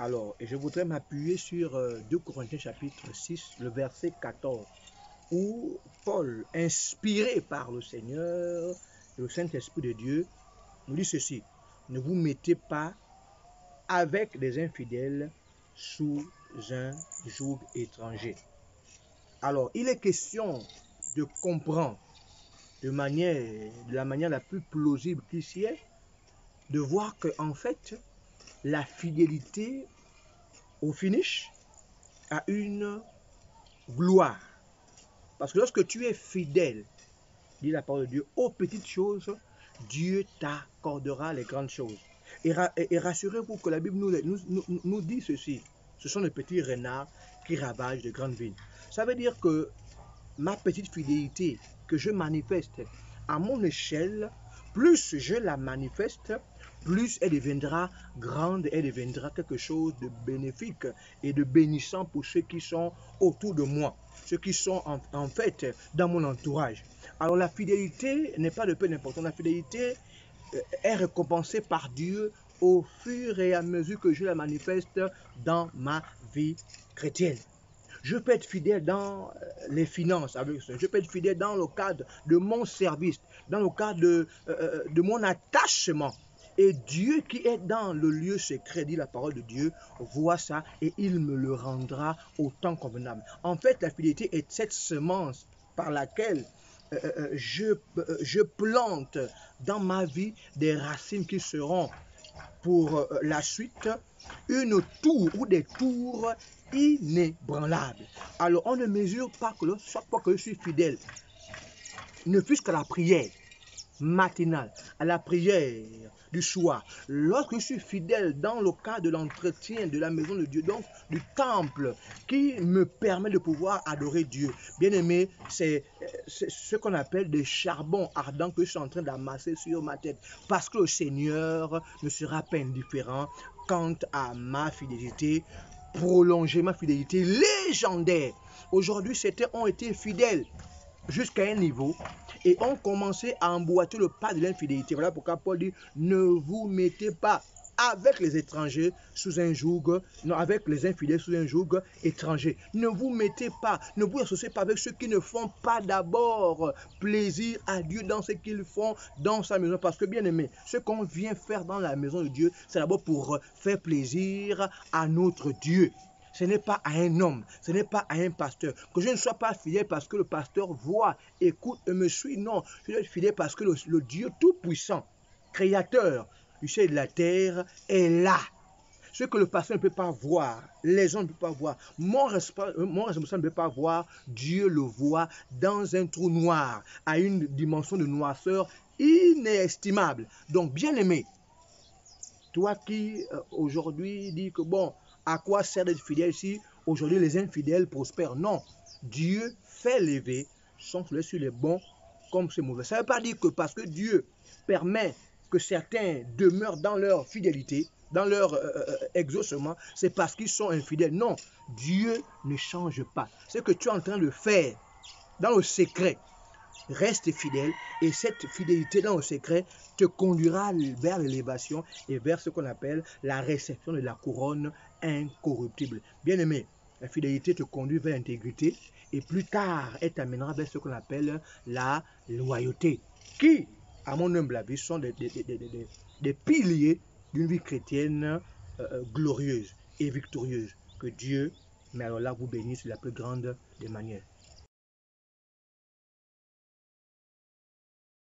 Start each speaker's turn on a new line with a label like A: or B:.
A: Alors, et je voudrais m'appuyer sur 2 Corinthiens chapitre 6, le verset 14, où Paul, inspiré par le Seigneur, le Saint-Esprit de Dieu, nous dit ceci: ne vous mettez pas avec les infidèles sous un joug étranger. Alors, il est question de comprendre de la manière la plus plausible qui s'y est, de voir que en fait, la fidélité au finish a une gloire. Parce que lorsque tu es fidèle, dit la parole de Dieu, aux petites choses, Dieu t'accordera les grandes choses. Et rassurez-vous que la Bible nous dit ceci: ce sont les petits renards qui ravagent de grandes vignes. Ça veut dire que ma petite fidélité que je manifeste à mon échelle, plus je la manifeste, plus elle deviendra grande, elle deviendra quelque chose de bénéfique et de bénissant pour ceux qui sont autour de moi, ceux qui sont en fait dans mon entourage. Alors la fidélité n'est pas de peu d'importance. La fidélité est récompensée par Dieu au fur et à mesure que je la manifeste dans ma vie chrétienne. Je peux être fidèle dans les finances avec ça. Je peux être fidèle dans le cadre de mon service, dans le cadre de mon attachement. Et Dieu qui est dans le lieu secret, dit la parole de Dieu, voit ça et il me le rendra au temps convenable. En fait, la fidélité est cette semence par laquelle je plante dans ma vie des racines qui seront pour la suite une tour ou des tours inébranlables. Alors on ne mesure pas que chaque fois que je suis fidèle, ne fût-ce qu'à la prière matinale, à la prière du soir, lorsque je suis fidèle dans le cadre de l'entretien de la maison de Dieu, donc du temple qui me permet de pouvoir adorer Dieu. Bien aimé, c'est ce qu'on appelle des charbons ardents que je suis en train d'amasser sur ma tête, parce que le Seigneur ne sera pas indifférent quant à ma fidélité, prolonger ma fidélité légendaire. Aujourd'hui, certains ont été fidèles jusqu'à un niveau et ont commencé à emboîter le pas de l'infidélité. Voilà pourquoi Paul dit: ne vous mettez pas avec les étrangers sous un joug, non, avec les infidèles sous un joug étranger. Ne vous mettez pas, ne vous associez pas avec ceux qui ne font pas d'abord plaisir à Dieu dans ce qu'ils font dans sa maison. Parce que, bien aimé, ce qu'on vient faire dans la maison de Dieu, c'est d'abord pour faire plaisir à notre Dieu. Ce n'est pas à un homme, ce n'est pas à un pasteur. Que je ne sois pas fidèle parce que le pasteur voit, écoute et me suit. Non, je dois être fidèle parce que le Dieu tout-puissant, créateur du ciel et de la terre, est là. Ce que le pasteur ne peut pas voir, les gens ne peuvent pas voir, mon responsable ne peut pas voir, Dieu le voit dans un trou noir, à une dimension de noirceur inestimable. Donc, bien aimé, toi qui aujourd'hui dis que bon, à quoi sert d'être fidèle si aujourd'hui les infidèles prospèrent? Non, Dieu fait lever son soleil sur les bons comme sur les mauvais. Ça ne veut pas dire que parce que Dieu permet que certains demeurent dans leur fidélité, dans leur exaucement, c'est parce qu'ils sont infidèles. Non, Dieu ne change pas. Ce que tu es en train de faire dans le secret, reste fidèle et cette fidélité dans le secret te conduira vers l'élévation et vers ce qu'on appelle la réception de la couronne incorruptible. Bien-aimé, la fidélité te conduit vers l'intégrité et plus tard, elle t'amènera vers ce qu'on appelle la loyauté, qui, à mon humble avis, sont des piliers d'une vie chrétienne glorieuse et victorieuse. Que Dieu, mais alors là, vous bénisse de la plus grande des manières.